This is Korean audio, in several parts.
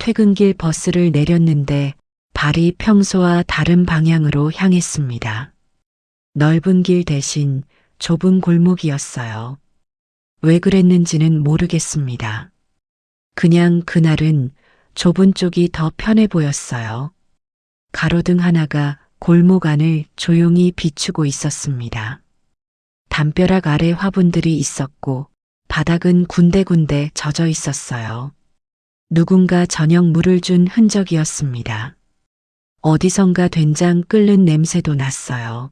퇴근길 버스를 내렸는데 발이 평소와 다른 방향으로 향했습니다. 넓은 길 대신 좁은 골목이었어요. 왜 그랬는지는 모르겠습니다. 그냥 그날은 좁은 쪽이 더 편해 보였어요. 가로등 하나가 골목 안을 조용히 비추고 있었습니다. 담벼락 아래 화분들이 있었고 바닥은 군데군데 젖어 있었어요. 누군가 저녁 물을 준 흔적이었습니다. 어디선가 된장 끓는 냄새도 났어요.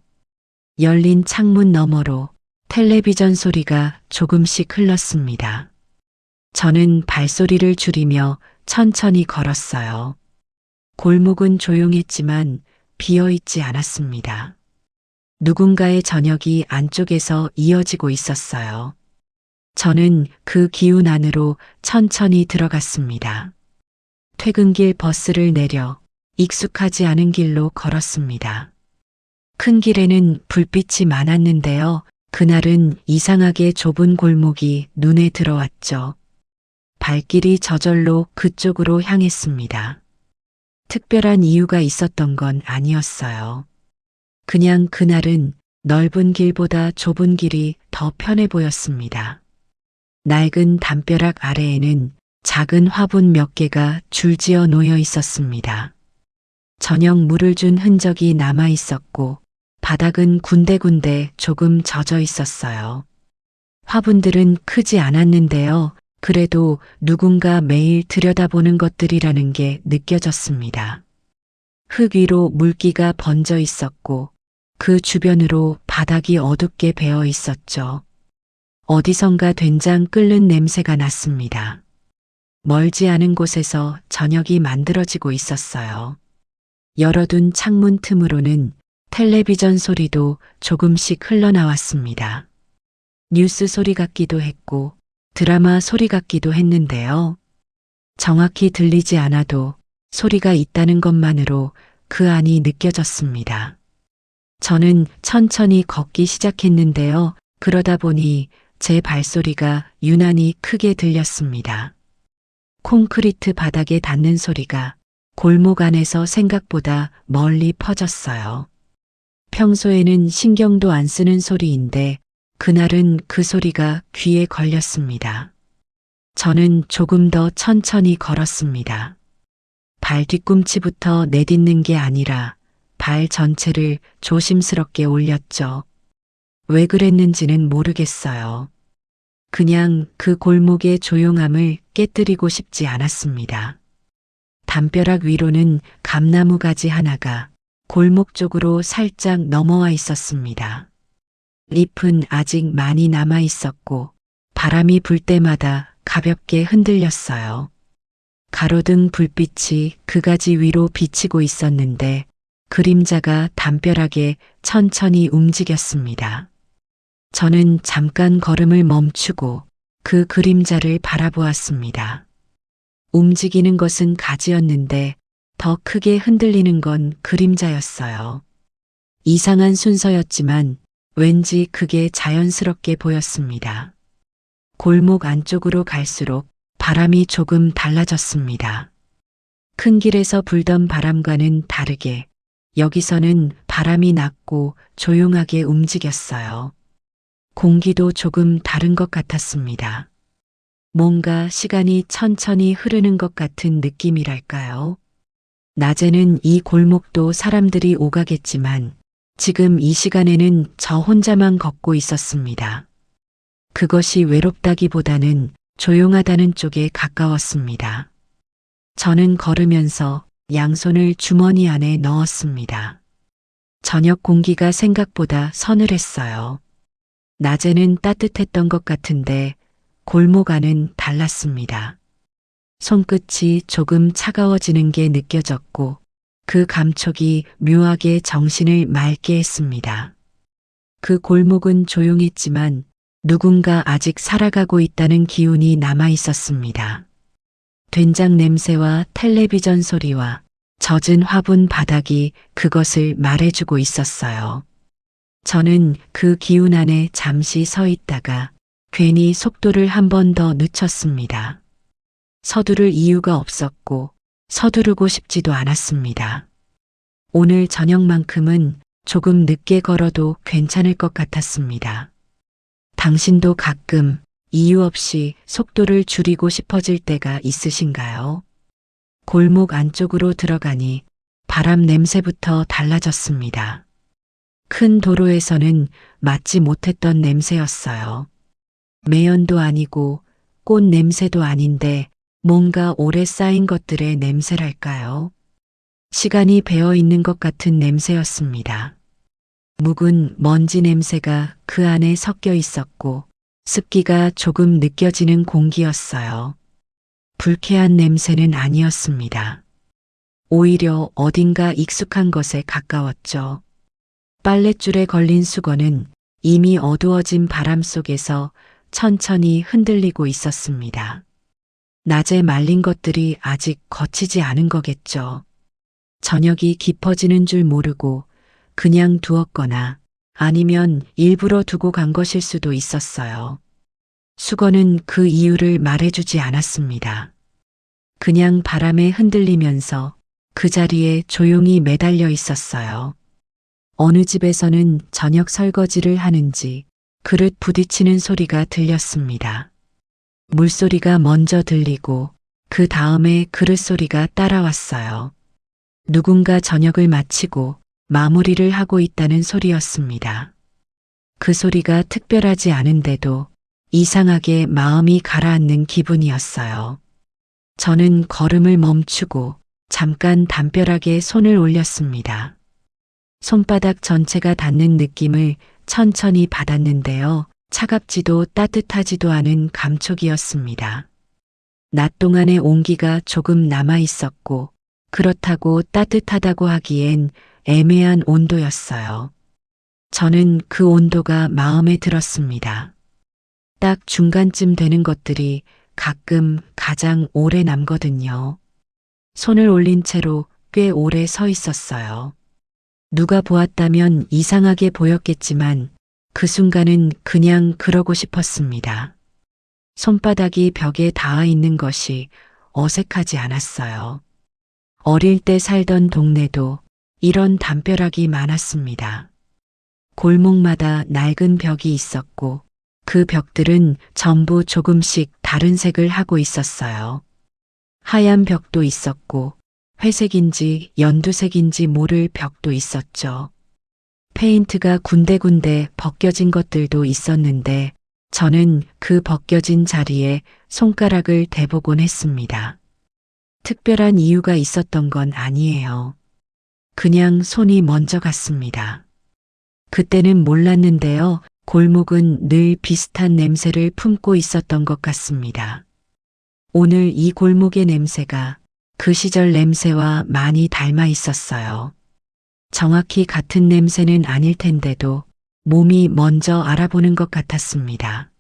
열린 창문 너머로 텔레비전 소리가 조금씩 흘렀습니다. 저는 발소리를 줄이며 천천히 걸었어요. 골목은 조용했지만 비어있지 않았습니다. 누군가의 저녁이 안쪽에서 이어지고 있었어요. 저는 그 기운 안으로 천천히 들어갔습니다. 퇴근길 버스를 내려 익숙하지 않은 길로 걸었습니다. 큰 길에는 불빛이 많았는데요. 그날은 이상하게 좁은 골목이 눈에 들어왔죠. 발길이 저절로 그쪽으로 향했습니다. 특별한 이유가 있었던 건 아니었어요. 그냥 그날은 넓은 길보다 좁은 길이 더 편해 보였습니다. 낡은 담벼락 아래에는 작은 화분 몇 개가 줄지어 놓여 있었습니다. 저녁 물을 준 흔적이 남아 있었고 바닥은 군데군데 조금 젖어 있었어요. 화분들은 크지 않았는데요. 그래도 누군가 매일 들여다보는 것들이라는 게 느껴졌습니다. 흙 위로 물기가 번져 있었고 그 주변으로 바닥이 어둡게 배어 있었죠. 어디선가 된장 끓는 냄새가 났습니다. 멀지 않은 곳에서 저녁이 만들어지고 있었어요. 열어둔 창문 틈으로는 텔레비전 소리도 조금씩 흘러나왔습니다. 뉴스 소리 같기도 했고 드라마 소리 같기도 했는데요. 정확히 들리지 않아도 소리가 있다는 것만으로 그 안이 느껴졌습니다. 저는 천천히 걷기 시작했는데요. 그러다 보니 제 발소리가 유난히 크게 들렸습니다. 콘크리트 바닥에 닿는 소리가 골목 안에서 생각보다 멀리 퍼졌어요. 평소에는 신경도 안 쓰는 소리인데 그날은 그 소리가 귀에 걸렸습니다. 저는 조금 더 천천히 걸었습니다. 발 뒤꿈치부터 내딛는 게 아니라 발 전체를 조심스럽게 올렸죠. 왜 그랬는지는 모르겠어요. 그냥 그 골목의 조용함을 깨뜨리고 싶지 않았습니다. 담벼락 위로는 감나무 가지 하나가 골목 쪽으로 살짝 넘어와 있었습니다. 잎은 아직 많이 남아 있었고 바람이 불 때마다 가볍게 흔들렸어요. 가로등 불빛이 그 가지 위로 비치고 있었는데 그림자가 담벼락에 천천히 움직였습니다. 저는 잠깐 걸음을 멈추고 그 그림자를 바라보았습니다. 움직이는 것은 가지였는데 더 크게 흔들리는 건 그림자였어요. 이상한 순서였지만 왠지 그게 자연스럽게 보였습니다. 골목 안쪽으로 갈수록 바람이 조금 달라졌습니다. 큰 길에서 불던 바람과는 다르게 여기서는 바람이 낮고 조용하게 움직였어요. 공기도 조금 다른 것 같았습니다. 뭔가 시간이 천천히 흐르는 것 같은 느낌이랄까요? 낮에는 이 골목도 사람들이 오가겠지만 지금 이 시간에는 저 혼자만 걷고 있었습니다. 그것이 외롭다기보다는 조용하다는 쪽에 가까웠습니다. 저는 걸으면서 양손을 주머니 안에 넣었습니다. 저녁 공기가 생각보다 서늘했어요. 낮에는 따뜻했던 것 같은데 골목 안은 달랐습니다. 손끝이 조금 차가워지는 게 느껴졌고 그 감촉이 묘하게 정신을 맑게 했습니다. 그 골목은 조용했지만 누군가 아직 살아가고 있다는 기운이 남아 있었습니다. 된장 냄새와 텔레비전 소리와 젖은 화분 바닥이 그것을 말해주고 있었어요. 저는 그 기운 안에 잠시 서 있다가 괜히 속도를 한 번 더 늦췄습니다. 서두를 이유가 없었고 서두르고 싶지도 않았습니다. 오늘 저녁만큼은 조금 늦게 걸어도 괜찮을 것 같았습니다. 당신도 가끔 이유 없이 속도를 줄이고 싶어질 때가 있으신가요? 골목 안쪽으로 들어가니 바람 냄새부터 달라졌습니다. 큰 도로에서는 맡지 못했던 냄새였어요. 매연도 아니고 꽃 냄새도 아닌데 뭔가 오래 쌓인 것들의 냄새랄까요? 시간이 배어 있는 것 같은 냄새였습니다. 묵은 먼지 냄새가 그 안에 섞여 있었고 습기가 조금 느껴지는 공기였어요. 불쾌한 냄새는 아니었습니다. 오히려 어딘가 익숙한 것에 가까웠죠. 빨랫줄에 걸린 수건은 이미 어두워진 바람 속에서 천천히 흔들리고 있었습니다. 낮에 말린 것들이 아직 거치지 않은 거겠죠. 저녁이 깊어지는 줄 모르고 그냥 두었거나 아니면 일부러 두고 간 것일 수도 있었어요. 수건은 그 이유를 말해주지 않았습니다. 그냥 바람에 흔들리면서 그 자리에 조용히 매달려 있었어요. 어느 집에서는 저녁 설거지를 하는지 그릇 부딪히는 소리가 들렸습니다. 물소리가 먼저 들리고 그 다음에 그릇 소리가 따라왔어요. 누군가 저녁을 마치고 마무리를 하고 있다는 소리였습니다. 그 소리가 특별하지 않은데도 이상하게 마음이 가라앉는 기분이었어요. 저는 걸음을 멈추고 잠깐 담벼락에 손을 올렸습니다. 손바닥 전체가 닿는 느낌을 천천히 받았는데요. 차갑지도 따뜻하지도 않은 감촉이었습니다. 낮 동안의 온기가 조금 남아 있었고 그렇다고 따뜻하다고 하기엔 애매한 온도였어요. 저는 그 온도가 마음에 들었습니다. 딱 중간쯤 되는 것들이 가끔 가장 오래 남거든요. 손을 올린 채로 꽤 오래 서 있었어요. 누가 보았다면 이상하게 보였겠지만 그 순간은 그냥 그러고 싶었습니다. 손바닥이 벽에 닿아 있는 것이 어색하지 않았어요. 어릴 때 살던 동네도 이런 담벼락이 많았습니다. 골목마다 낡은 벽이 있었고 그 벽들은 전부 조금씩 다른 색을 하고 있었어요. 하얀 벽도 있었고 회색인지 연두색인지 모를 벽도 있었죠. 페인트가 군데군데 벗겨진 것들도 있었는데 저는 그 벗겨진 자리에 손가락을 대보곤 했습니다. 특별한 이유가 있었던 건 아니에요. 그냥 손이 먼저 갔습니다. 그때는 몰랐는데요. 골목은 늘 비슷한 냄새를 품고 있었던 것 같습니다. 오늘 이 골목의 냄새가 그 시절 냄새와 많이 닮아 있었어요. 정확히 같은 냄새는 아닐 텐데도 몸이 먼저 알아보는 것 같았습니다.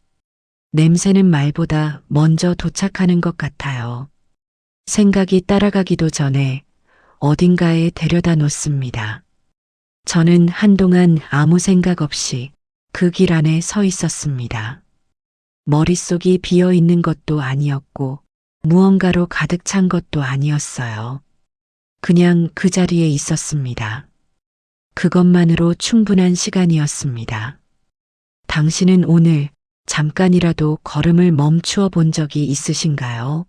냄새는 말보다 먼저 도착하는 것 같아요. 생각이 따라가기도 전에 어딘가에 데려다 놓습니다. 저는 한동안 아무 생각 없이 그 길 안에 서 있었습니다. 머릿속이 비어 있는 것도 아니었고 무언가로 가득 찬 것도 아니었어요. 그냥 그 자리에 있었습니다. 그것만으로 충분한 시간이었습니다. 당신은 오늘 잠깐이라도 걸음을 멈추어 본 적이 있으신가요?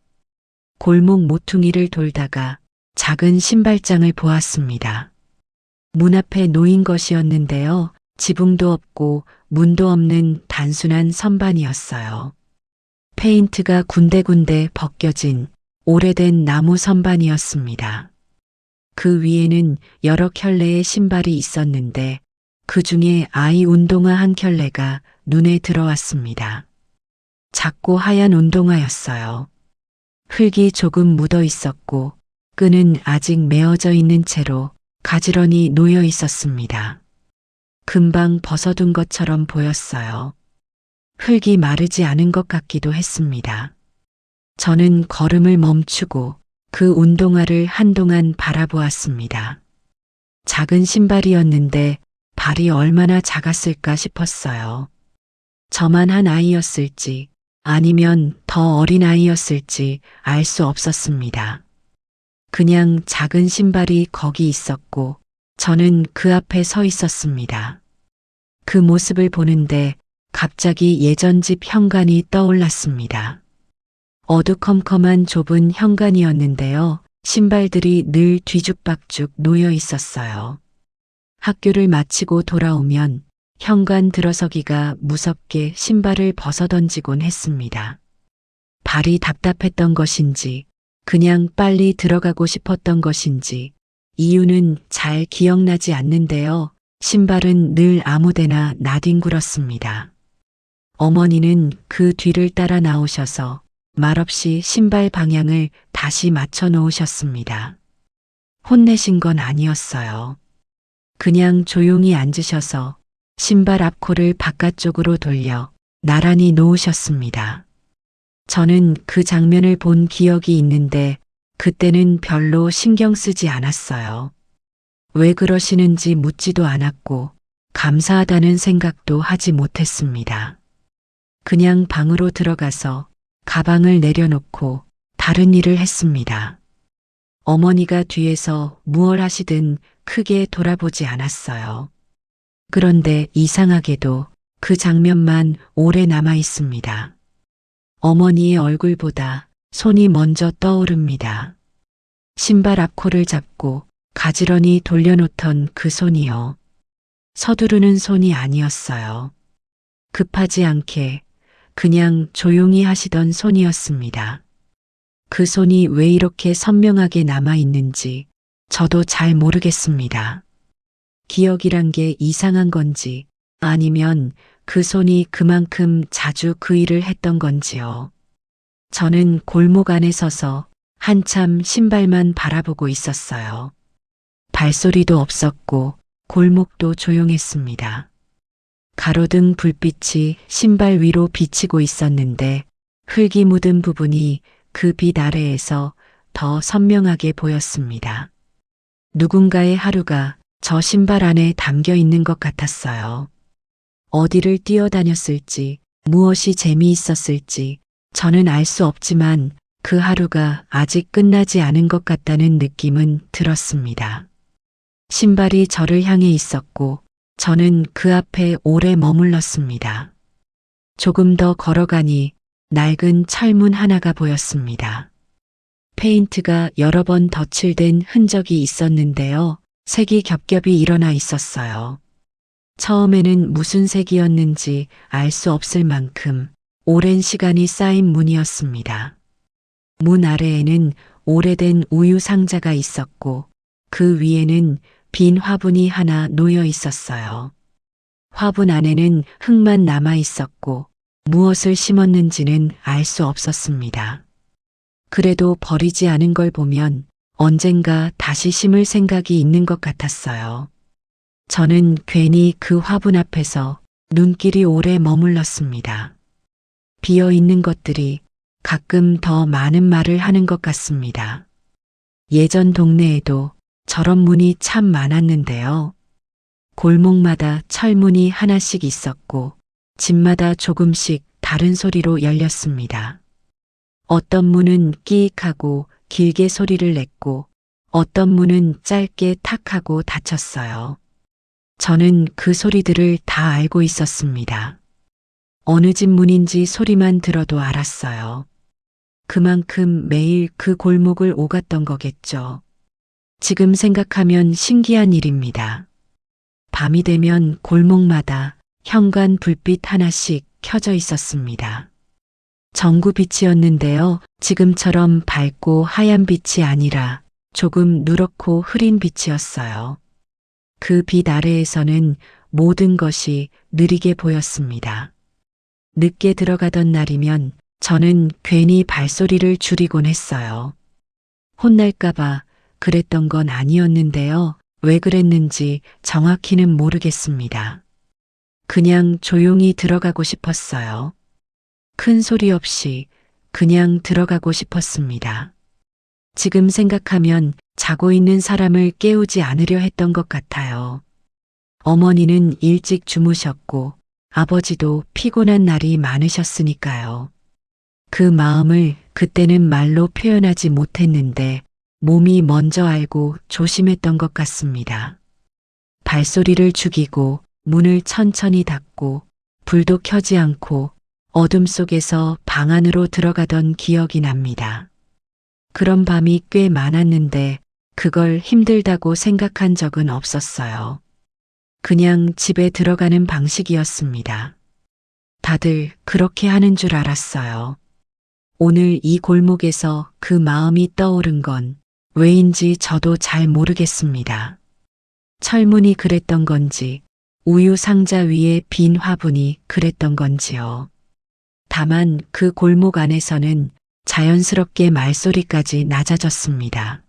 골목 모퉁이를 돌다가 작은 신발장을 보았습니다. 문 앞에 놓인 것이었는데요. 지붕도 없고 문도 없는 단순한 선반이었어요. 페인트가 군데군데 벗겨진 오래된 나무 선반이었습니다. 그 위에는 여러 켤레의 신발이 있었는데 그 중에 아이 운동화 한 켤레가 눈에 들어왔습니다. 작고 하얀 운동화였어요. 흙이 조금 묻어 있었고 끈은 아직 메어져 있는 채로 가지런히 놓여 있었습니다. 금방 벗어둔 것처럼 보였어요. 흙이 마르지 않은 것 같기도 했습니다. 저는 걸음을 멈추고 그 운동화를 한동안 바라보았습니다. 작은 신발이었는데 발이 얼마나 작았을까 싶었어요. 저만 한 아이였을지 아니면 더 어린 아이였을지 알 수 없었습니다. 그냥 작은 신발이 거기 있었고 저는 그 앞에 서 있었습니다. 그 모습을 보는데 갑자기 예전 집 현관이 떠올랐습니다. 어두컴컴한 좁은 현관이었는데요. 신발들이 늘 뒤죽박죽 놓여 있었어요. 학교를 마치고 돌아오면 현관 들어서기가 무섭게 신발을 벗어던지곤 했습니다. 발이 답답했던 것인지 그냥 빨리 들어가고 싶었던 것인지 이유는 잘 기억나지 않는데요. 신발은 늘 아무데나 나뒹굴었습니다. 어머니는 그 뒤를 따라 나오셔서 말없이 신발 방향을 다시 맞춰 놓으셨습니다. 혼내신 건 아니었어요. 그냥 조용히 앉으셔서 신발 앞코를 바깥쪽으로 돌려 나란히 놓으셨습니다. 저는 그 장면을 본 기억이 있는데 그때는 별로 신경 쓰지 않았어요. 왜 그러시는지 묻지도 않았고 감사하다는 생각도 하지 못했습니다. 그냥 방으로 들어가서 가방을 내려놓고 다른 일을 했습니다. 어머니가 뒤에서 무얼 하시든 크게 돌아보지 않았어요. 그런데 이상하게도 그 장면만 오래 남아 있습니다. 어머니의 얼굴보다 손이 먼저 떠오릅니다. 신발 앞코를 잡고 가지런히 돌려놓던 그 손이요. 서두르는 손이 아니었어요. 급하지 않게 그냥 조용히 하시던 손이었습니다. 그 손이 왜 이렇게 선명하게 남아 있는지 저도 잘 모르겠습니다. 기억이란 게 이상한 건지 아니면 그 손이 그만큼 자주 그 일을 했던 건지요. 저는 골목 안에 서서 한참 신발만 바라보고 있었어요. 발소리도 없었고 골목도 조용했습니다. 가로등 불빛이 신발 위로 비치고 있었는데 흙이 묻은 부분이 그 빛 아래에서 더 선명하게 보였습니다. 누군가의 하루가 저 신발 안에 담겨 있는 것 같았어요. 어디를 뛰어다녔을지, 무엇이 재미있었을지 저는 알 수 없지만 그 하루가 아직 끝나지 않은 것 같다는 느낌은 들었습니다. 신발이 저를 향해 있었고 저는 그 앞에 오래 머물렀습니다. 조금 더 걸어가니 낡은 철문 하나가 보였습니다. 페인트가 여러 번 덧칠된 흔적이 있었는데요. 색이 겹겹이 일어나 있었어요. 처음에는 무슨 색이었는지 알 수 없을 만큼 오랜 시간이 쌓인 문이었습니다. 문 아래에는 오래된 우유 상자가 있었고 그 위에는 빈 화분이 하나 놓여 있었어요. 화분 안에는 흙만 남아 있었고 무엇을 심었는지는 알 수 없었습니다. 그래도 버리지 않은 걸 보면 언젠가 다시 심을 생각이 있는 것 같았어요. 저는 괜히 그 화분 앞에서 눈길이 오래 머물렀습니다. 비어 있는 것들이 가끔 더 많은 말을 하는 것 같습니다. 예전 동네에도 저런 문이 참 많았는데요. 골목마다 철문이 하나씩 있었고 집마다 조금씩 다른 소리로 열렸습니다. 어떤 문은 끼익하고 길게 소리를 냈고 어떤 문은 짧게 탁 하고 닫혔어요. 저는 그 소리들을 다 알고 있었습니다. 어느 집 문인지 소리만 들어도 알았어요. 그만큼 매일 그 골목을 오갔던 거겠죠. 지금 생각하면 신기한 일입니다. 밤이 되면 골목마다 현관 불빛 하나씩 켜져 있었습니다. 전구 빛이었는데요. 지금처럼 밝고 하얀 빛이 아니라 조금 누렇고 흐린 빛이었어요. 그 빛 아래에서는 모든 것이 느리게 보였습니다. 늦게 들어가던 날이면 저는 괜히 발소리를 줄이곤 했어요. 혼날까봐 그랬던 건 아니었는데요. 왜 그랬는지 정확히는 모르겠습니다. 그냥 조용히 들어가고 싶었어요. 큰 소리 없이 그냥 들어가고 싶었습니다. 지금 생각하면 자고 있는 사람을 깨우지 않으려 했던 것 같아요. 어머니는 일찍 주무셨고 아버지도 피곤한 날이 많으셨으니까요. 그 마음을 그때는 말로 표현하지 못했는데 몸이 먼저 알고 조심했던 것 같습니다. 발소리를 죽이고 문을 천천히 닫고 불도 켜지 않고 어둠 속에서 방 안으로 들어가던 기억이 납니다. 그런 밤이 꽤 많았는데 그걸 힘들다고 생각한 적은 없었어요. 그냥 집에 들어가는 방식이었습니다. 다들 그렇게 하는 줄 알았어요. 오늘 이 골목에서 그 마음이 떠오른 건 왜인지 저도 잘 모르겠습니다. 철문이 그랬던 건지, 우유 상자 위에 빈 화분이 그랬던 건지요. 다만 그 골목 안에서는 자연스럽게 말소리까지 낮아졌습니다.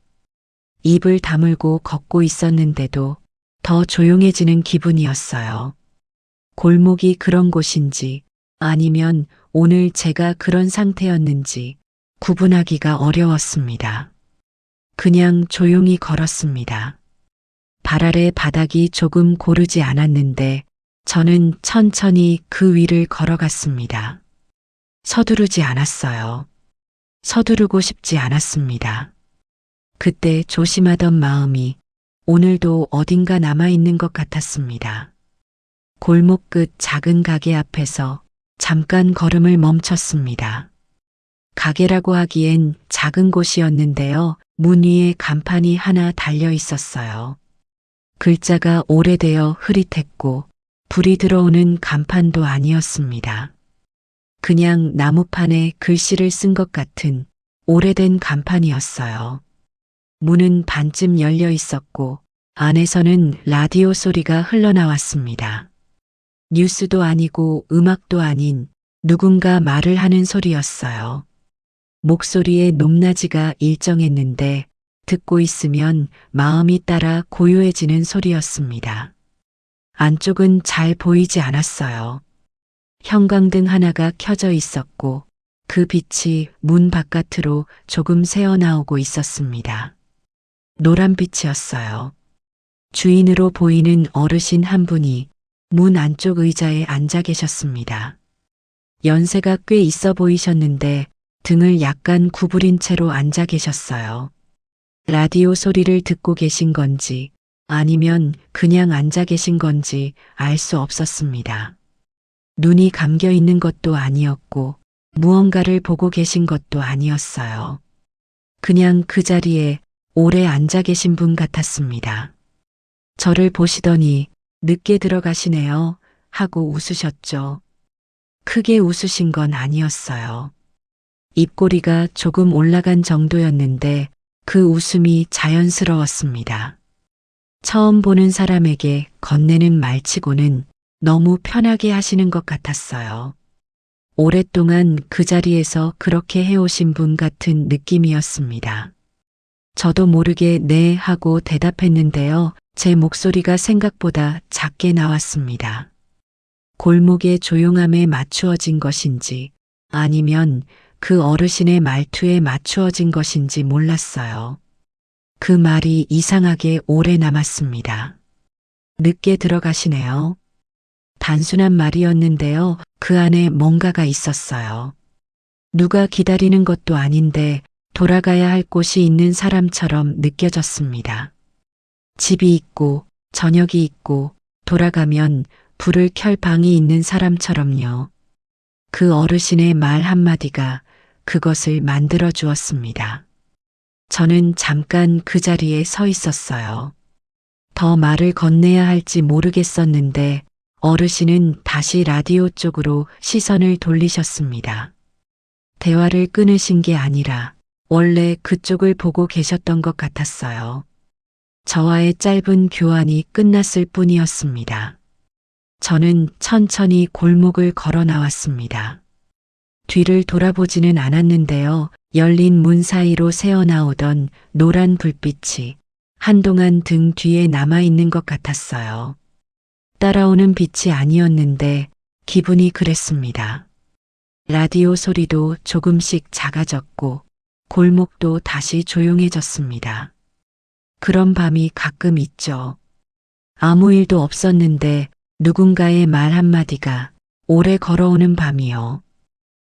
입을 다물고 걷고 있었는데도 더 조용해지는 기분이었어요. 골목이 그런 곳인지 아니면 오늘 제가 그런 상태였는지 구분하기가 어려웠습니다. 그냥 조용히 걸었습니다. 발 아래 바닥이 조금 고르지 않았는데 저는 천천히 그 위를 걸어갔습니다. 서두르지 않았어요. 서두르고 싶지 않았습니다. 그때 조심하던 마음이 오늘도 어딘가 남아있는 것 같았습니다. 골목 끝 작은 가게 앞에서 잠깐 걸음을 멈췄습니다. 가게라고 하기엔 작은 곳이었는데요. 문 위에 간판이 하나 달려 있었어요. 글자가 오래되어 흐릿했고 불이 들어오는 간판도 아니었습니다. 그냥 나무판에 글씨를 쓴 것 같은 오래된 간판이었어요. 문은 반쯤 열려 있었고 안에서는 라디오 소리가 흘러나왔습니다. 뉴스도 아니고 음악도 아닌 누군가 말을 하는 소리였어요. 목소리의 높낮이가 일정했는데 듣고 있으면 마음이 따라 고요해지는 소리였습니다. 안쪽은 잘 보이지 않았어요. 형광등 하나가 켜져 있었고 그 빛이 문 바깥으로 조금 새어나오고 있었습니다. 노란빛이었어요. 주인으로 보이는 어르신 한 분이 문 안쪽 의자에 앉아 계셨습니다. 연세가 꽤 있어 보이셨는데 등을 약간 구부린 채로 앉아 계셨어요. 라디오 소리를 듣고 계신 건지 아니면 그냥 앉아 계신 건지 알 수 없었습니다. 눈이 감겨 있는 것도 아니었고 무언가를 보고 계신 것도 아니었어요. 그냥 그 자리에 오래 앉아 계신 분 같았습니다. 저를 보시더니 늦게 들어가시네요 하고 웃으셨죠. 크게 웃으신 건 아니었어요. 입꼬리가 조금 올라간 정도였는데 그 웃음이 자연스러웠습니다. 처음 보는 사람에게 건네는 말치고는 너무 편하게 하시는 것 같았어요. 오랫동안 그 자리에서 그렇게 해오신 분 같은 느낌이었습니다. 저도 모르게 네 하고 대답했는데요. 제 목소리가 생각보다 작게 나왔습니다. 골목의 조용함에 맞추어진 것인지 아니면 그 어르신의 말투에 맞추어진 것인지 몰랐어요. 그 말이 이상하게 오래 남았습니다. 늦게 들어가시네요. 단순한 말이었는데요. 그 안에 뭔가가 있었어요. 누가 기다리는 것도 아닌데 돌아가야 할 곳이 있는 사람처럼 느껴졌습니다. 집이 있고 저녁이 있고 돌아가면 불을 켤 방이 있는 사람처럼요. 그 어르신의 말 한마디가 그것을 만들어 주었습니다. 저는 잠깐 그 자리에 서 있었어요. 더 말을 건네야 할지 모르겠었는데 어르신은 다시 라디오 쪽으로 시선을 돌리셨습니다. 대화를 끊으신 게 아니라 원래 그쪽을 보고 계셨던 것 같았어요. 저와의 짧은 교환이 끝났을 뿐이었습니다. 저는 천천히 골목을 걸어 나왔습니다. 뒤를 돌아보지는 않았는데요. 열린 문 사이로 새어나오던 노란 불빛이 한동안 등 뒤에 남아있는 것 같았어요. 따라오는 빛이 아니었는데 기분이 그랬습니다. 라디오 소리도 조금씩 작아졌고 골목도 다시 조용해졌습니다. 그런 밤이 가끔 있죠. 아무 일도 없었는데 누군가의 말 한마디가 오래 걸어오는 밤이요.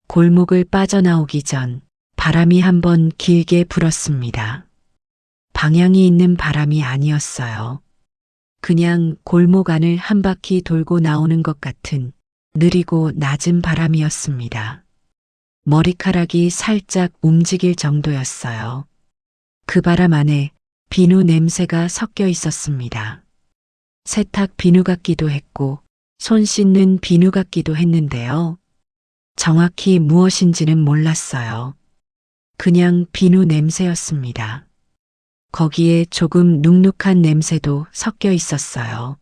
골목을 빠져나오기 전 바람이 한번 길게 불었습니다. 방향이 있는 바람이 아니었어요. 그냥 골목 안을 한 바퀴 돌고 나오는 것 같은 느리고 낮은 바람이었습니다. 머리카락이 살짝 움직일 정도였어요. 그 바람 안에 비누 냄새가 섞여 있었습니다. 세탁 비누 같기도 했고 손 씻는 비누 같기도 했는데요. 정확히 무엇인지는 몰랐어요. 그냥 비누 냄새였습니다. 거기에 조금 눅눅한 냄새도 섞여 있었어요.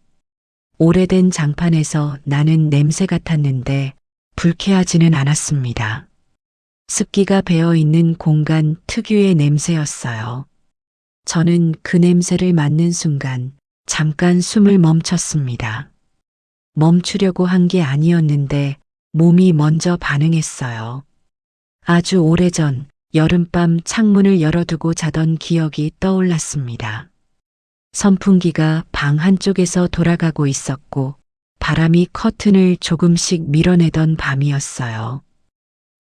오래된 장판에서 나는 냄새 같았는데 불쾌하지는 않았습니다. 습기가 배어 있는 공간 특유의 냄새였어요. 저는 그 냄새를 맡는 순간 잠깐 숨을 멈췄습니다. 멈추려고 한 게 아니었는데 몸이 먼저 반응했어요. 아주 오래전 여름밤 창문을 열어두고 자던 기억이 떠올랐습니다. 선풍기가 방 한쪽에서 돌아가고 있었고 바람이 커튼을 조금씩 밀어내던 밤이었어요.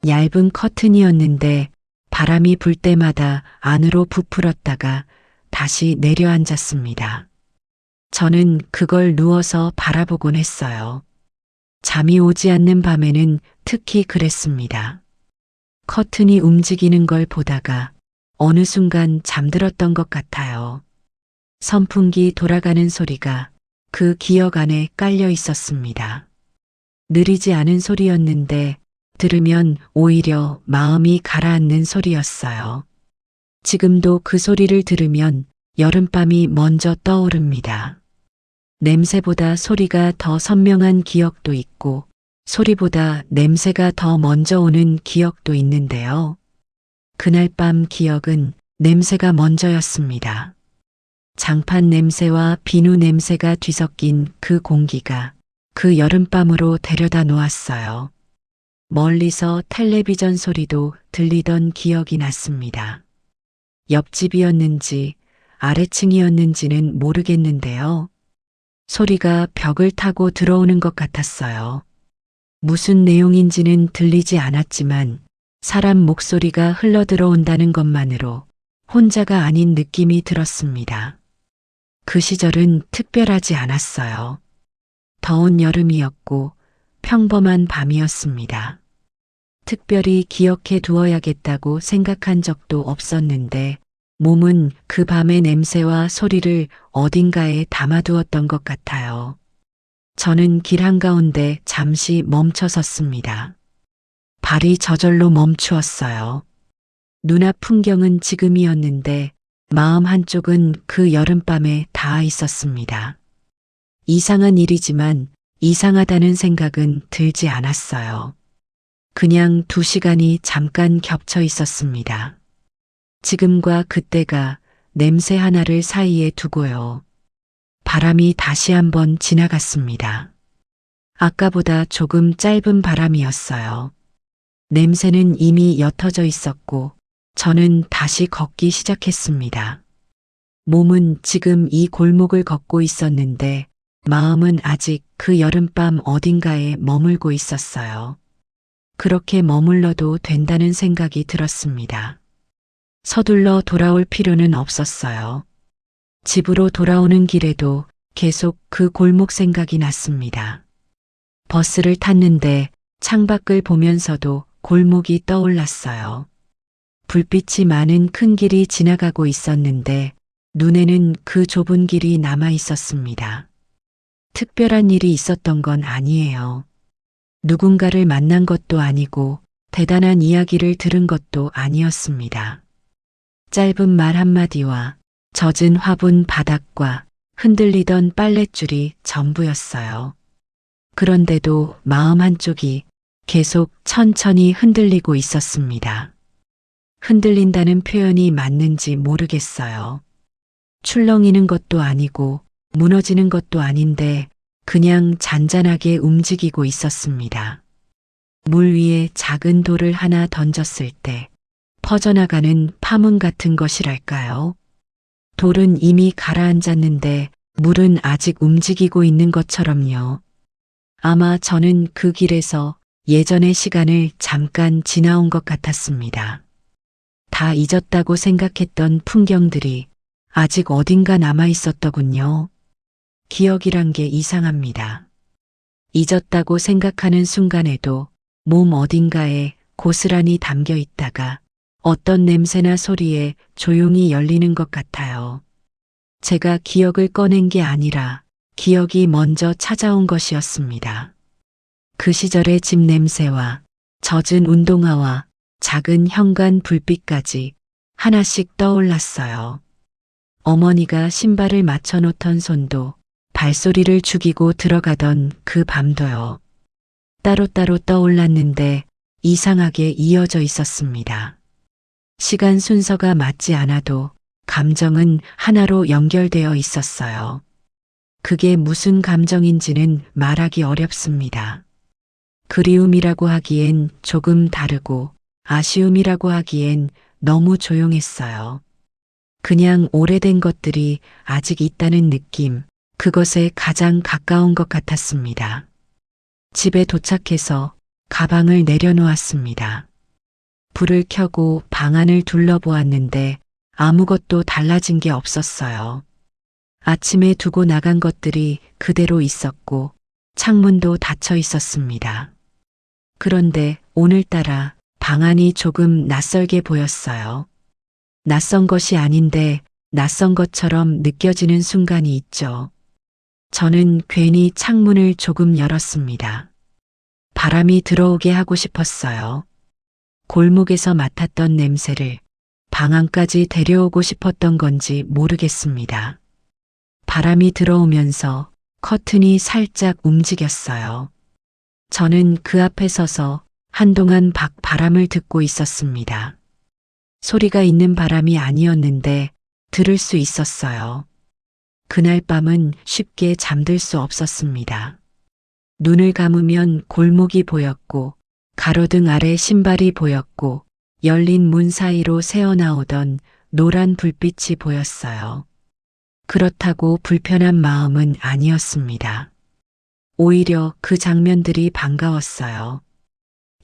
얇은 커튼이었는데 바람이 불 때마다 안으로 부풀었다가 다시 내려앉았습니다. 저는 그걸 누워서 바라보곤 했어요. 잠이 오지 않는 밤에는 특히 그랬습니다. 커튼이 움직이는 걸 보다가 어느 순간 잠들었던 것 같아요. 선풍기 돌아가는 소리가 그 기억 안에 깔려 있었습니다. 느리지 않은 소리였는데 들으면 오히려 마음이 가라앉는 소리였어요. 지금도 그 소리를 들으면 여름밤이 먼저 떠오릅니다. 냄새보다 소리가 더 선명한 기억도 있고 소리보다 냄새가 더 먼저 오는 기억도 있는데요. 그날 밤 기억은 냄새가 먼저였습니다. 장판 냄새와 비누 냄새가 뒤섞인 그 공기가 그 여름밤으로 데려다 놓았어요. 멀리서 텔레비전 소리도 들리던 기억이 났습니다. 옆집이었는지 아래층이었는지는 모르겠는데요. 소리가 벽을 타고 들어오는 것 같았어요. 무슨 내용인지는 들리지 않았지만 사람 목소리가 흘러들어온다는 것만으로 혼자가 아닌 느낌이 들었습니다. 그 시절은 특별하지 않았어요. 더운 여름이었고 평범한 밤이었습니다. 특별히 기억해 두어야겠다고 생각한 적도 없었는데 몸은 그 밤의 냄새와 소리를 어딘가에 담아두었던 것 같아요. 저는 길 한가운데 잠시 멈춰 섰습니다. 발이 저절로 멈추었어요. 눈앞 풍경은 지금이었는데 마음 한쪽은 그 여름밤에 닿아 있었습니다. 이상한 일이지만 이상하다는 생각은 들지 않았어요. 그냥 2시간이 잠깐 겹쳐 있었습니다. 지금과 그때가 냄새 하나를 사이에 두고요. 바람이 다시 한번 지나갔습니다. 아까보다 조금 짧은 바람이었어요. 냄새는 이미 옅어져 있었고 저는 다시 걷기 시작했습니다. 몸은 지금 이 골목을 걷고 있었는데 마음은 아직 그 여름밤 어딘가에 머물고 있었어요. 그렇게 머물러도 된다는 생각이 들었습니다. 서둘러 돌아올 필요는 없었어요. 집으로 돌아오는 길에도 계속 그 골목 생각이 났습니다. 버스를 탔는데 창밖을 보면서도 골목이 떠올랐어요. 불빛이 많은 큰 길이 지나가고 있었는데 눈에는 그 좁은 길이 남아 있었습니다. 특별한 일이 있었던 건 아니에요. 누군가를 만난 것도 아니고 대단한 이야기를 들은 것도 아니었습니다. 짧은 말 한마디와 젖은 화분 바닥과 흔들리던 빨랫줄이 전부였어요. 그런데도 마음 한쪽이 계속 천천히 흔들리고 있었습니다. 흔들린다는 표현이 맞는지 모르겠어요. 출렁이는 것도 아니고 무너지는 것도 아닌데 그냥 잔잔하게 움직이고 있었습니다. 물 위에 작은 돌을 하나 던졌을 때 퍼져나가는 파문 같은 것이랄까요? 돌은 이미 가라앉았는데 물은 아직 움직이고 있는 것처럼요. 아마 저는 그 길에서 예전의 시간을 잠깐 지나온 것 같았습니다. 다 잊었다고 생각했던 풍경들이 아직 어딘가 남아 있었더군요. 기억이란 게 이상합니다. 잊었다고 생각하는 순간에도 몸 어딘가에 고스란히 담겨 있다가 어떤 냄새나 소리에 조용히 열리는 것 같아요. 제가 기억을 꺼낸 게 아니라 기억이 먼저 찾아온 것이었습니다. 그 시절의 집 냄새와 젖은 운동화와 작은 현관 불빛까지 하나씩 떠올랐어요. 어머니가 신발을 맞춰놓던 손도 발소리를 죽이고 들어가던 그 밤도요. 따로따로 떠올랐는데 이상하게 이어져 있었습니다. 시간 순서가 맞지 않아도 감정은 하나로 연결되어 있었어요. 그게 무슨 감정인지는 말하기 어렵습니다. 그리움이라고 하기엔 조금 다르고 아쉬움이라고 하기엔 너무 조용했어요. 그냥 오래된 것들이 아직 있다는 느낌, 그것에 가장 가까운 것 같았습니다. 집에 도착해서 가방을 내려놓았습니다. 불을 켜고 방 안을 둘러보았는데 아무것도 달라진 게 없었어요. 아침에 두고 나간 것들이 그대로 있었고 창문도 닫혀 있었습니다. 그런데 오늘따라 방 안이 조금 낯설게 보였어요. 낯선 것이 아닌데 낯선 것처럼 느껴지는 순간이 있죠. 저는 괜히 창문을 조금 열었습니다. 바람이 들어오게 하고 싶었어요. 골목에서 맡았던 냄새를 방 안까지 데려오고 싶었던 건지 모르겠습니다. 바람이 들어오면서 커튼이 살짝 움직였어요. 저는 그 앞에 서서 한동안 바람을 듣고 있었습니다. 소리가 있는 바람이 아니었는데 들을 수 있었어요. 그날 밤은 쉽게 잠들 수 없었습니다. 눈을 감으면 골목이 보였고 가로등 아래 신발이 보였고 열린 문 사이로 새어나오던 노란 불빛이 보였어요. 그렇다고 불편한 마음은 아니었습니다. 오히려 그 장면들이 반가웠어요.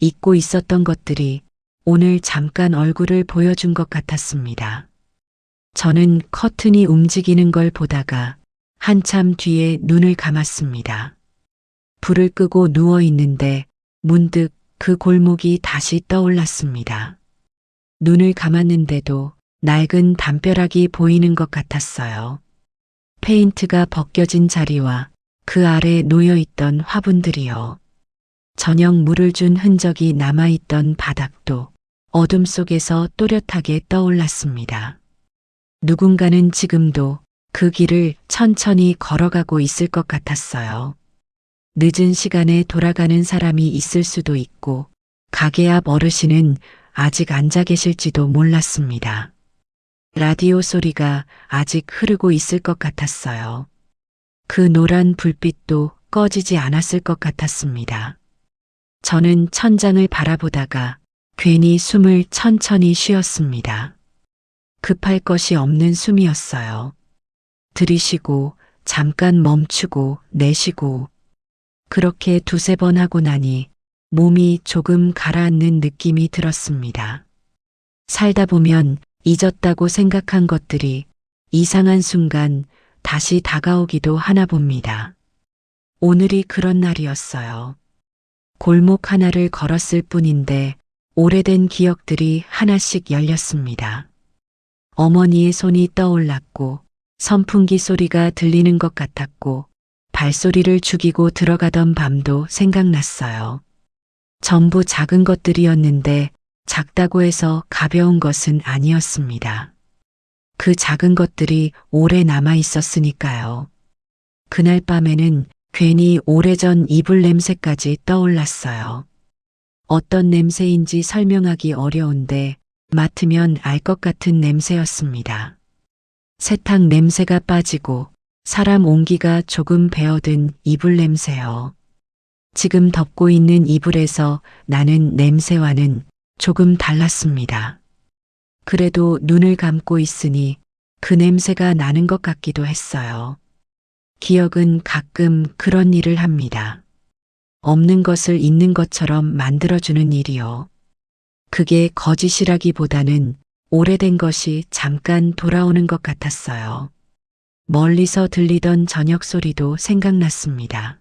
잊고 있었던 것들이 오늘 잠깐 얼굴을 보여준 것 같았습니다. 저는 커튼이 움직이는 걸 보다가 한참 뒤에 눈을 감았습니다. 불을 끄고 누워 있는데 문득 그 골목이 다시 떠올랐습니다. 눈을 감았는데도 낡은 담벼락이 보이는 것 같았어요. 페인트가 벗겨진 자리와 그 아래 놓여있던 화분들이요. 저녁 물을 준 흔적이 남아있던 바닥도 어둠 속에서 또렷하게 떠올랐습니다. 누군가는 지금도 그 길을 천천히 걸어가고 있을 것 같았어요. 늦은 시간에 돌아가는 사람이 있을 수도 있고 가게 앞 어르신은 아직 앉아 계실지도 몰랐습니다. 라디오 소리가 아직 흐르고 있을 것 같았어요. 그 노란 불빛도 꺼지지 않았을 것 같았습니다. 저는 천장을 바라보다가 괜히 숨을 천천히 쉬었습니다. 급할 것이 없는 숨이었어요. 들이쉬고 잠깐 멈추고 내쉬고 그렇게 두세 번 하고 나니 몸이 조금 가라앉는 느낌이 들었습니다. 살다 보면 잊었다고 생각한 것들이 이상한 순간 다시 다가오기도 하나 봅니다. 오늘이 그런 날이었어요. 골목 하나를 걸었을 뿐인데 오래된 기억들이 하나씩 열렸습니다. 어머니의 손이 떠올랐고 선풍기 소리가 들리는 것 같았고 발소리를 죽이고 들어가던 밤도 생각났어요. 전부 작은 것들이었는데 작다고 해서 가벼운 것은 아니었습니다. 그 작은 것들이 오래 남아 있었으니까요. 그날 밤에는 괜히 오래전 이불 냄새까지 떠올랐어요. 어떤 냄새인지 설명하기 어려운데 맡으면 알 것 같은 냄새였습니다. 세탁 냄새가 빠지고 사람 온기가 조금 배어든 이불 냄새요. 지금 덮고 있는 이불에서 나는 냄새와는 조금 달랐습니다. 그래도 눈을 감고 있으니 그 냄새가 나는 것 같기도 했어요. 기억은 가끔 그런 일을 합니다. 없는 것을 있는 것처럼 만들어주는 일이요. 그게 거짓이라기보다는 오래된 것이 잠깐 돌아오는 것 같았어요. 멀리서 들리던 저녁 소리도 생각났습니다.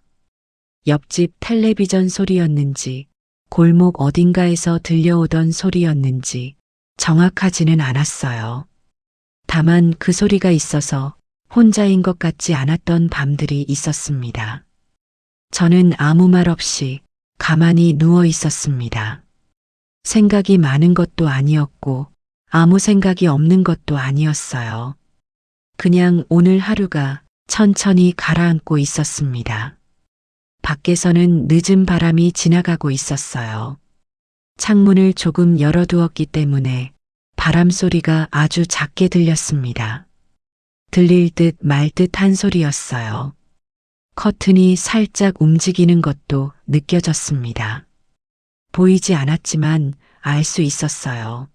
옆집 텔레비전 소리였는지, 골목 어딘가에서 들려오던 소리였는지 정확하지는 않았어요. 다만 그 소리가 있어서 혼자인 것 같지 않았던 밤들이 있었습니다. 저는 아무 말 없이 가만히 누워 있었습니다. 생각이 많은 것도 아니었고 아무 생각이 없는 것도 아니었어요. 그냥 오늘 하루가 천천히 가라앉고 있었습니다. 밖에서는 늦은 바람이 지나가고 있었어요. 창문을 조금 열어두었기 때문에 바람 소리가 아주 작게 들렸습니다. 들릴 듯 말 듯한 소리였어요. 커튼이 살짝 움직이는 것도 느껴졌습니다. 보이지 않았지만 알 수 있었어요.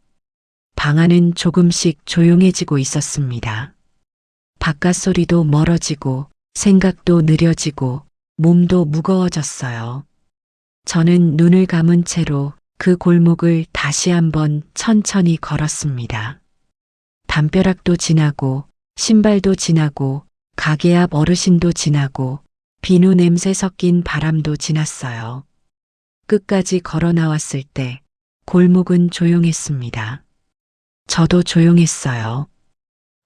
방 안은 조금씩 조용해지고 있었습니다. 바깥 소리도 멀어지고 생각도 느려지고 몸도 무거워졌어요. 저는 눈을 감은 채로 그 골목을 다시 한번 천천히 걸었습니다. 담벼락도 지나고 신발도 지나고 가게 앞 어르신도 지나고 비누 냄새 섞인 바람도 지났어요. 끝까지 걸어 나왔을 때 골목은 조용했습니다. 저도 조용했어요.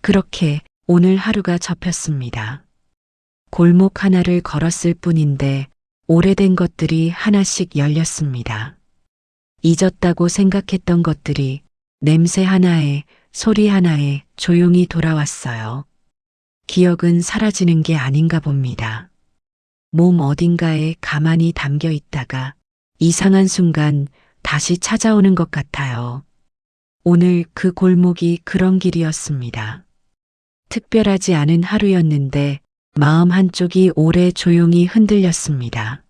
그렇게 오늘 하루가 접혔습니다. 골목 하나를 걸었을 뿐인데 오래된 것들이 하나씩 열렸습니다. 잊었다고 생각했던 것들이 냄새 하나에 소리 하나에 조용히 돌아왔어요. 기억은 사라지는 게 아닌가 봅니다. 몸 어딘가에 가만히 담겨 있다가 이상한 순간 다시 찾아오는 것 같아요. 오늘 그 골목이 그런 길이었습니다. 특별하지 않은 하루였는데 마음 한쪽이 오래 조용히 흔들렸습니다.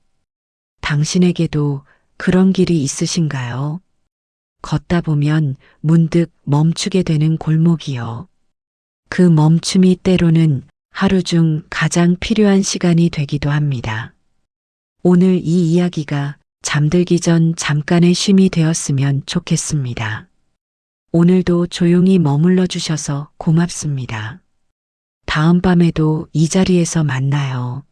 당신에게도 그런 길이 있으신가요? 걷다 보면 문득 멈추게 되는 골목이요. 그 멈춤이 때로는 하루 중 가장 필요한 시간이 되기도 합니다. 오늘 이 이야기가 잠들기 전 잠깐의 쉼이 되었으면 좋겠습니다. 오늘도 조용히 머물러 주셔서 고맙습니다. 다음 밤에도 이 자리에서 만나요.